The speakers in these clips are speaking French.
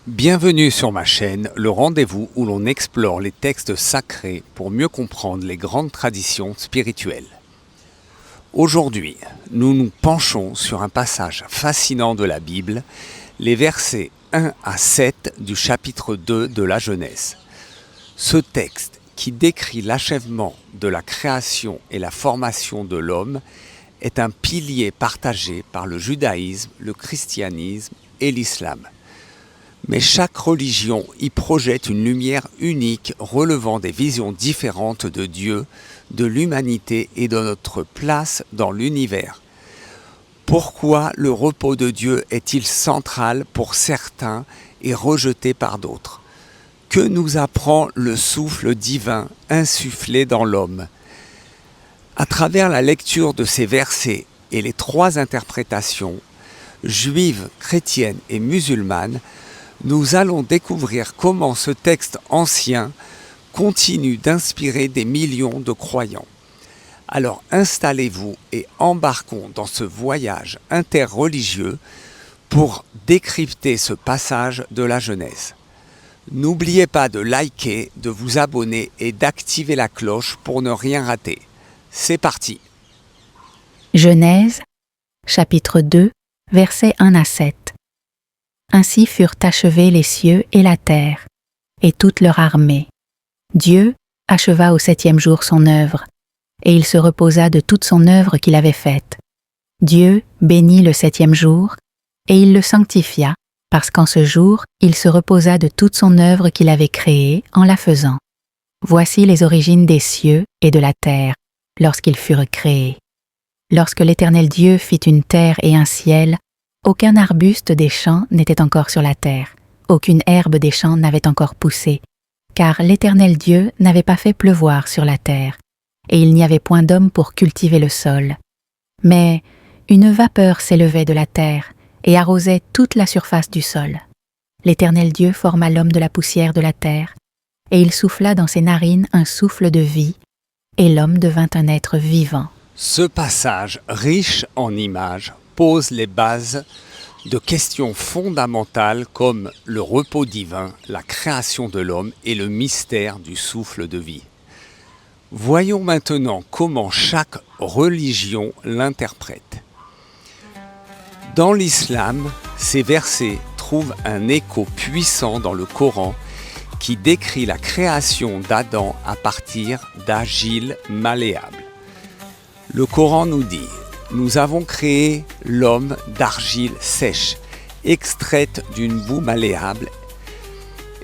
Bienvenue sur ma chaîne, le rendez-vous où l'on explore les textes sacrés pour mieux comprendre les grandes traditions spirituelles. Aujourd'hui, nous nous penchons sur un passage fascinant de la Bible, les versets 1 à 7 du chapitre 2 de la Genèse. Ce texte, qui décrit l'achèvement de la création et la formation de l'homme, est un pilier partagé par le judaïsme, le christianisme et l'islam. Mais chaque religion y projette une lumière unique relevant des visions différentes de Dieu, de l'humanité et de notre place dans l'univers. Pourquoi le repos de Dieu est-il central pour certains et rejeté par d'autres ? Que nous apprend le souffle divin insufflé dans l'homme ? À travers la lecture de ces versets et les trois interprétations, juives, chrétiennes et musulmanes, nous allons découvrir comment ce texte ancien continue d'inspirer des millions de croyants. Alors installez-vous et embarquons dans ce voyage interreligieux pour décrypter ce passage de la Genèse. N'oubliez pas de liker, de vous abonner et d'activer la cloche pour ne rien rater. C'est parti. Genèse, chapitre 2, versets 1 à 7. Ainsi furent achevés les cieux et la terre, et toute leur armée. Dieu acheva au 7e jour son œuvre, et il se reposa de toute son œuvre qu'il avait faite. Dieu bénit le 7e jour, et il le sanctifia, parce qu'en ce jour, il se reposa de toute son œuvre qu'il avait créée en la faisant. Voici les origines des cieux et de la terre, lorsqu'ils furent créés. Lorsque l'Éternel Dieu fit une terre et un ciel, aucun arbuste des champs n'était encore sur la terre, aucune herbe des champs n'avait encore poussé, car l'Éternel Dieu n'avait pas fait pleuvoir sur la terre, et il n'y avait point d'homme pour cultiver le sol. Mais une vapeur s'élevait de la terre, et arrosait toute la surface du sol. L'Éternel Dieu forma l'homme de la poussière de la terre, et il souffla dans ses narines un souffle de vie, et l'homme devint un être vivant. Ce passage, riche en images, pose les bases de questions fondamentales comme le repos divin, la création de l'homme et le mystère du souffle de vie. Voyons maintenant comment chaque religion l'interprète. Dans l'islam, ces versets trouvent un écho puissant dans le Coran qui décrit la création d'Adam à partir d'argile malléable. Le Coran nous dit « Nous avons créé l'homme d'argile sèche, extraite d'une boue malléable,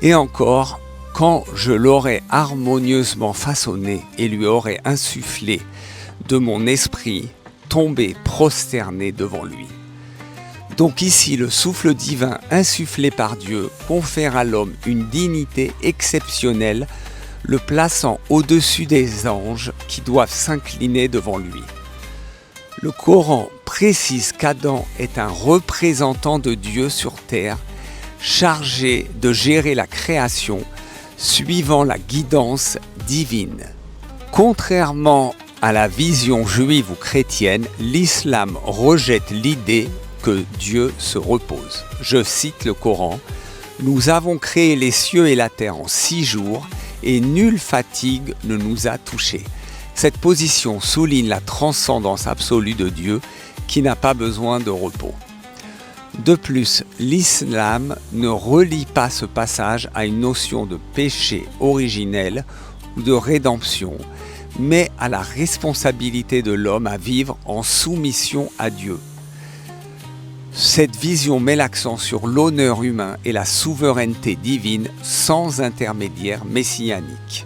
et encore, quand je l'aurai harmonieusement façonné et lui aurai insufflé de mon esprit, tombé prosterné devant lui. » Donc ici, le souffle divin insufflé par Dieu confère à l'homme une dignité exceptionnelle, le plaçant au-dessus des anges qui doivent s'incliner devant lui. Le Coran précise qu'Adam est un représentant de Dieu sur terre, chargé de gérer la création, suivant la guidance divine. Contrairement à la vision juive ou chrétienne, l'islam rejette l'idée que Dieu se repose. Je cite le Coran, « Nous avons créé les cieux et la terre en 6 jours, et nulle fatigue ne nous a touchés. » Cette position souligne la transcendance absolue de Dieu qui n'a pas besoin de repos. De plus, l'islam ne relie pas ce passage à une notion de péché originel ou de rédemption, mais à la responsabilité de l'homme à vivre en soumission à Dieu. Cette vision met l'accent sur l'honneur humain et la souveraineté divine sans intermédiaire messianique.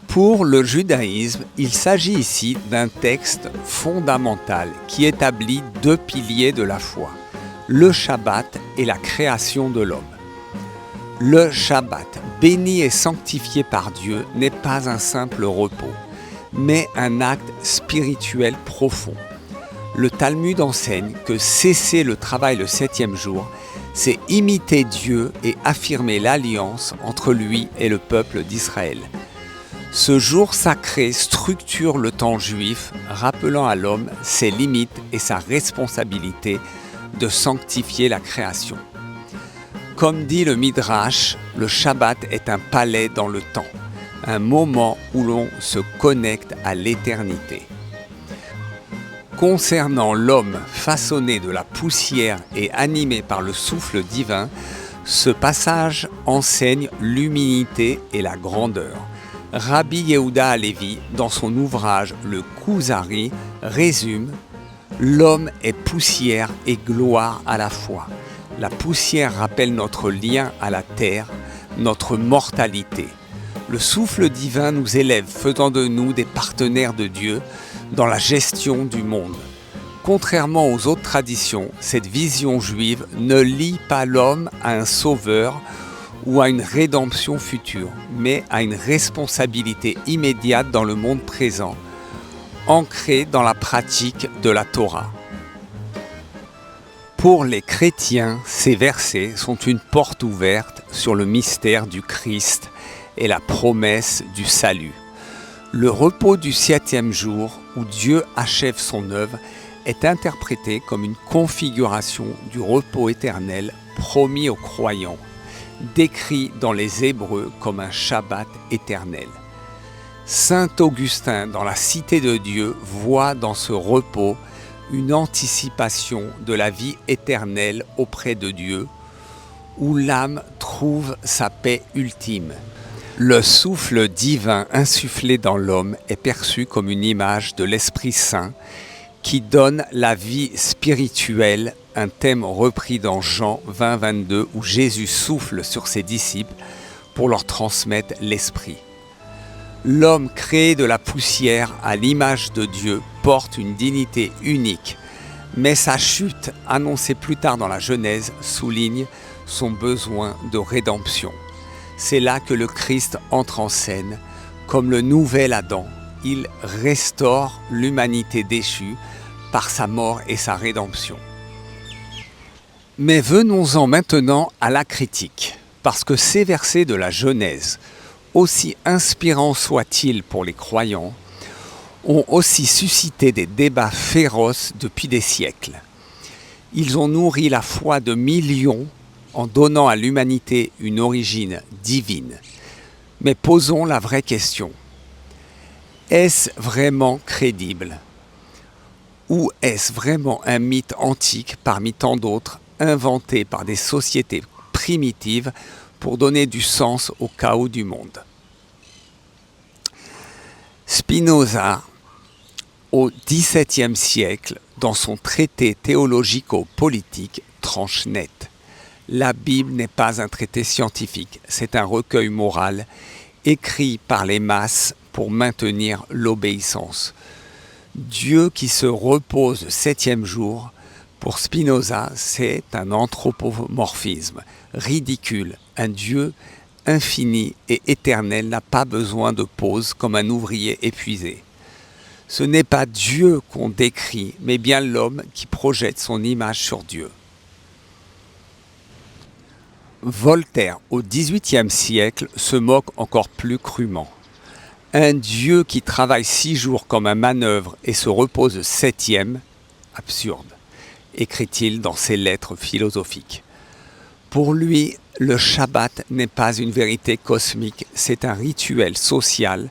Pour le judaïsme, il s'agit ici d'un texte fondamental qui établit 2 piliers de la foi, le Shabbat et la création de l'homme. Le Shabbat, béni et sanctifié par Dieu, n'est pas un simple repos, mais un acte spirituel profond. Le Talmud enseigne que cesser le travail le 7e jour, c'est imiter Dieu et affirmer l'alliance entre lui et le peuple d'Israël. Ce jour sacré structure le temps juif, rappelant à l'homme ses limites et sa responsabilité de sanctifier la création. Comme dit le Midrash, le Shabbat est un palais dans le temps, un moment où l'on se connecte à l'éternité. Concernant l'homme façonné de la poussière et animé par le souffle divin, ce passage enseigne l'humilité et la grandeur. Rabbi Yehuda Halevi, dans son ouvrage Le Kuzari, résume « L'homme est poussière et gloire à la fois. La poussière rappelle notre lien à la terre, notre mortalité. Le souffle divin nous élève, faisant de nous des partenaires de Dieu dans la gestion du monde. Contrairement aux autres traditions, cette vision juive ne lie pas l'homme à un sauveur ou à une rédemption future, mais à une responsabilité immédiate dans le monde présent, ancrée dans la pratique de la Torah. Pour les chrétiens, ces versets sont une porte ouverte sur le mystère du Christ et la promesse du salut. Le repos du 7e jour, où Dieu achève son œuvre, est interprété comme une configuration du repos éternel promis aux croyants, décrit dans les Hébreux comme un Shabbat éternel. Saint Augustin, dans la Cité de Dieu, voit dans ce repos une anticipation de la vie éternelle auprès de Dieu, où l'âme trouve sa paix ultime. Le souffle divin insufflé dans l'homme est perçu comme une image de l'Esprit Saint qui donne la vie spirituelle, un thème repris dans Jean 20-22 où Jésus souffle sur ses disciples pour leur transmettre l'Esprit. L'homme créé de la poussière à l'image de Dieu porte une dignité unique, mais sa chute, annoncée plus tard dans la Genèse, souligne son besoin de rédemption. C'est là que le Christ entre en scène, comme le nouvel Adam. Il restaure l'humanité déchue par sa mort et sa rédemption. Mais venons-en maintenant à la critique, parce que ces versets de la Genèse, aussi inspirants soient-ils pour les croyants, ont aussi suscité des débats féroces depuis des siècles. Ils ont nourri la foi de millions en donnant à l'humanité une origine divine. Mais posons la vraie question. Est-ce vraiment crédible? Ou est-ce vraiment un mythe antique parmi tant d'autres inventés par des sociétés primitives pour donner du sens au chaos du monde? Spinoza, au XVIIe siècle, dans son traité théologico-politique, tranche net. La Bible n'est pas un traité scientifique, c'est un recueil moral écrit par les masses pour maintenir l'obéissance. Dieu qui se repose le 7e jour, pour Spinoza, c'est un anthropomorphisme ridicule. Un Dieu infini et éternel n'a pas besoin de pause comme un ouvrier épuisé. Ce n'est pas Dieu qu'on décrit, mais bien l'homme qui projette son image sur Dieu. Voltaire, au XVIIIe siècle, se moque encore plus crûment. Un Dieu qui travaille 6 jours comme un manœuvre et se repose le 7e, absurde, écrit-il dans ses lettres philosophiques. Pour lui, le Shabbat n'est pas une vérité cosmique, c'est un rituel social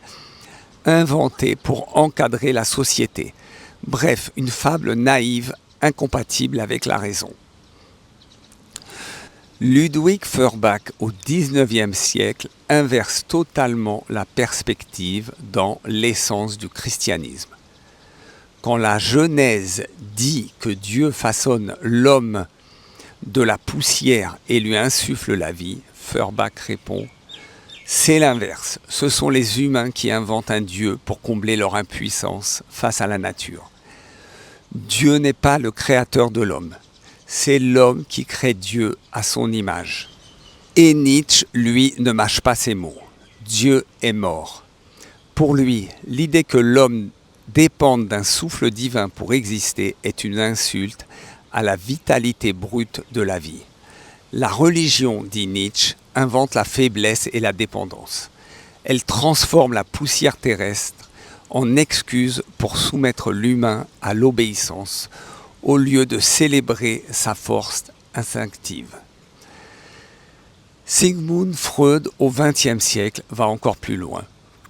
inventé pour encadrer la société. Bref, une fable naïve, incompatible avec la raison. Ludwig Feuerbach, au XIXe siècle, inverse totalement la perspective dans l'essence du christianisme. Quand la Genèse dit que Dieu façonne l'homme de la poussière et lui insuffle la vie, Feuerbach répond « C'est l'inverse, ce sont les humains qui inventent un Dieu pour combler leur impuissance face à la nature. Dieu n'est pas le créateur de l'homme. C'est l'homme qui crée Dieu à son image. » Et Nietzsche, lui, ne mâche pas ses mots. Dieu est mort. Pour lui, l'idée que l'homme dépende d'un souffle divin pour exister est une insulte à la vitalité brute de la vie. La religion, dit Nietzsche, invente la faiblesse et la dépendance. Elle transforme la poussière terrestre en excuse pour soumettre l'humain à l'obéissance, au lieu de célébrer sa force instinctive. Sigmund Freud, au XXe siècle, va encore plus loin.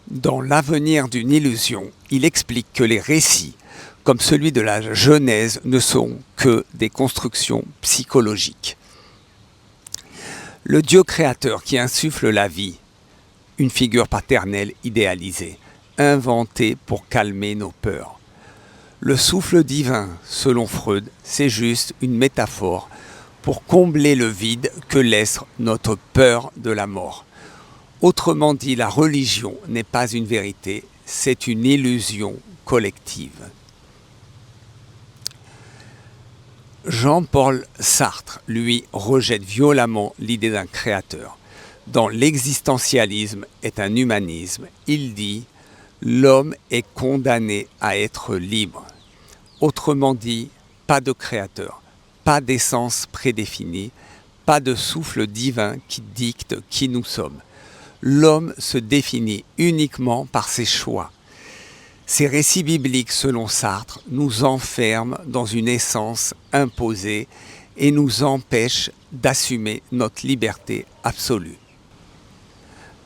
Dans L'avenir d'une illusion, il explique que les récits, comme celui de la Genèse, ne sont que des constructions psychologiques. Le Dieu créateur qui insuffle la vie, une figure paternelle idéalisée, inventée pour calmer nos peurs. Le souffle divin, selon Freud, c'est juste une métaphore pour combler le vide que laisse notre peur de la mort. Autrement dit, la religion n'est pas une vérité, c'est une illusion collective. Jean-Paul Sartre, lui, rejette violemment l'idée d'un créateur. Dans L'existentialisme est un humanisme, il dit « L'homme est condamné à être libre ». Autrement dit, pas de créateur, pas d'essence prédéfinie, pas de souffle divin qui dicte qui nous sommes. L'homme se définit uniquement par ses choix. Ces récits bibliques, selon Sartre, nous enferment dans une essence imposée et nous empêchent d'assumer notre liberté absolue.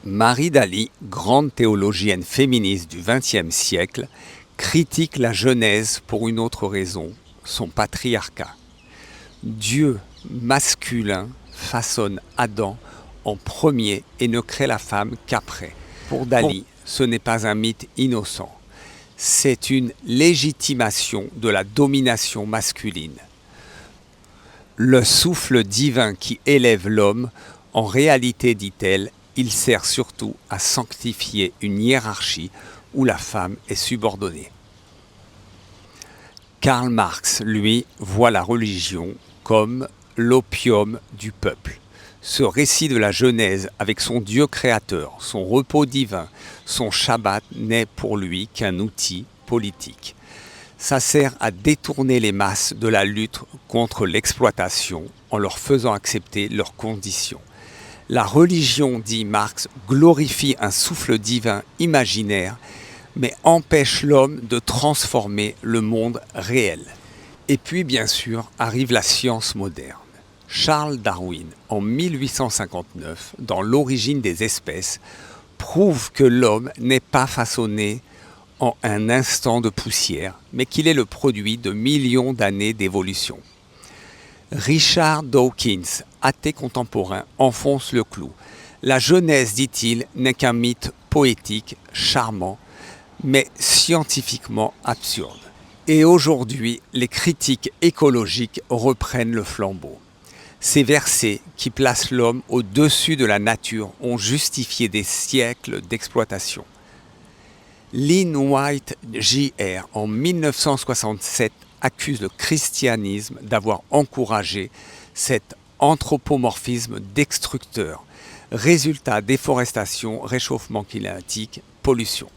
Marie Daly, grande théologienne féministe du XXe siècle, critique la Genèse pour une autre raison, son patriarcat. Dieu masculin façonne Adam en premier et ne crée la femme qu'après. Pour Daly, ce n'est pas un mythe innocent, c'est une légitimation de la domination masculine. Le souffle divin qui élève l'homme, en réalité, dit-elle, il sert surtout à sanctifier une hiérarchie où la femme est subordonnée. Karl Marx, lui, voit la religion comme l'opium du peuple. Ce récit de la Genèse avec son Dieu créateur, son repos divin, son Shabbat n'est pour lui qu'un outil politique. Ça sert à détourner les masses de la lutte contre l'exploitation en leur faisant accepter leurs conditions. La religion, dit Marx, glorifie un souffle divin imaginaire, mais empêche l'homme de transformer le monde réel. Et puis, bien sûr, arrive la science moderne. Charles Darwin, en 1859, dans L'origine des espèces, prouve que l'homme n'est pas façonné en un instant de poussière, mais qu'il est le produit de millions d'années d'évolution. Richard Dawkins, athée contemporain, enfonce le clou. La Genèse, dit-il, n'est qu'un mythe poétique, charmant, mais scientifiquement absurde. Et aujourd'hui, les critiques écologiques reprennent le flambeau. Ces versets qui placent l'homme au-dessus de la nature ont justifié des siècles d'exploitation. Lynn White Jr., en 1967, accuse le christianisme d'avoir encouragé cet anthropomorphisme destructeur. Résultat, déforestation, réchauffement climatique, pollution.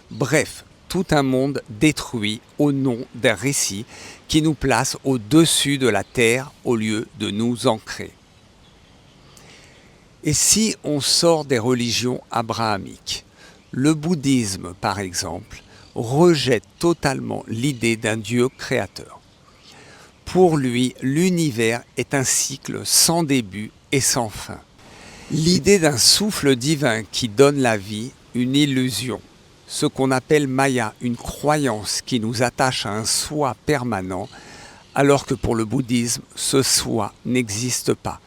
Bref, tout un monde détruit au nom d'un récit qui nous place au-dessus de la terre au lieu de nous ancrer. Et si on sort des religions abrahamiques, le bouddhisme par exemple rejette totalement l'idée d'un Dieu créateur. Pour lui, l'univers est un cycle sans début et sans fin. L'idée d'un souffle divin qui donne la vie, une illusion. Ce qu'on appelle Maya, une croyance qui nous attache à un soi permanent, alors que pour le bouddhisme, ce soi n'existe pas.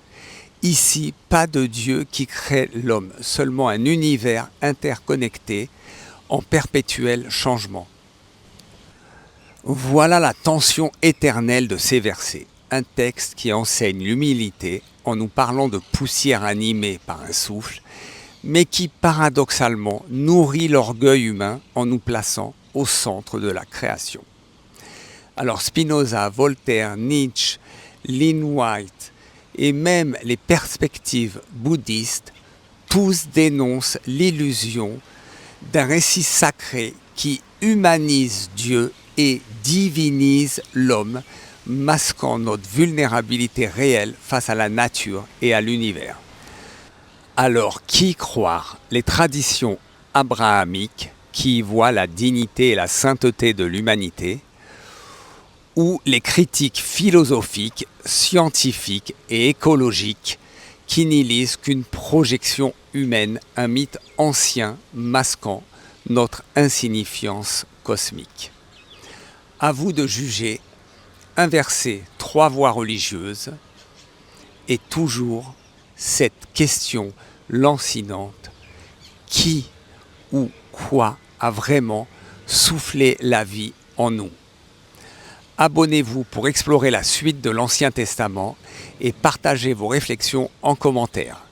Ici, pas de Dieu qui crée l'homme, seulement un univers interconnecté en perpétuel changement. Voilà la tension éternelle de ces versets. Un texte qui enseigne l'humilité en nous parlant de poussière animée par un souffle, mais qui paradoxalement nourrit l'orgueil humain en nous plaçant au centre de la création. Alors Spinoza, Voltaire, Nietzsche, Lynn White et même les perspectives bouddhistes, tous dénoncent l'illusion d'un récit sacré qui humanise Dieu et divinise l'homme, masquant notre vulnérabilité réelle face à la nature et à l'univers. Alors, qui croire? Les traditions abrahamiques qui y voient la dignité et la sainteté de l'humanité, ou les critiques philosophiques, scientifiques et écologiques qui n'y lisent qu'une projection humaine, un mythe ancien masquant notre insignifiance cosmique. À vous de juger, inverser 3 voies religieuses et toujours cette question lancinante: qui ou quoi a vraiment soufflé la vie en nous? Abonnez-vous pour explorer la suite de l'Ancien Testament et partagez vos réflexions en commentaire.